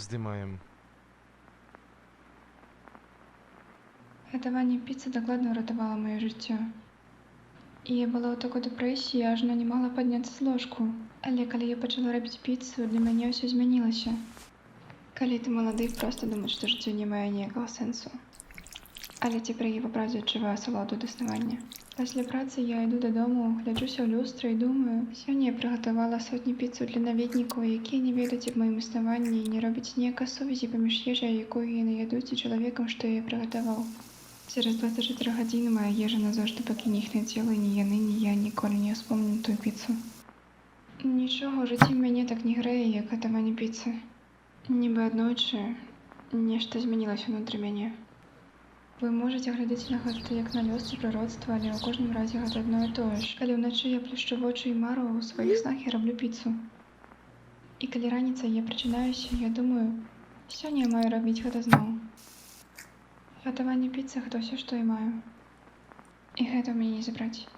Здымаем. Гатаванне піцы дакладна ўратавала маё жыццё. І я была ў такой дэпрэсіі, ажно не магла падняцца з ложку. Але калі я пачала рабіць піцу, для мяне ўсё змянілася. Калі ты малады, проста думаць, што жыццё не мае ніякага сэнсу. Але цяпер я па правдзе адчуваю асалоду даснавання. Пасля працы я іду дадому, гляджуся ў люстра і думаю, сёння я прыгатавала сотні піцаў для наведнікаў, якія не ведаюць аб маім існаванні і не робяць ніякай сувязі паміж ежай, якую яны ядуць, і чалавекам, што я прыгатаваў. Цераз 24 гадзіны мая ежа назаўжды пакіне іхняе цела, і ні яны, ні я ніколі не ўспомнім тую піцу. Нічога ў жыцці мяне так не грэе, як гатаванне піцы. Нібы аднойчы нешта змянілася ўнутры мяне. Вы можаце глядзець на гэта як на лёс ці прыроцтва, але ў кожным разе гэта адно і тое ж. Калі ўначы я плюшчу вочы і мару, у сваіх снах я раблю піцу. І калі раніцай я прачынаюся, я думаю, сёння я маю рабіць гэта зноў. Гатаванне піцы — гэта ўсё, што я маю. І гэта ў мяне не забраць.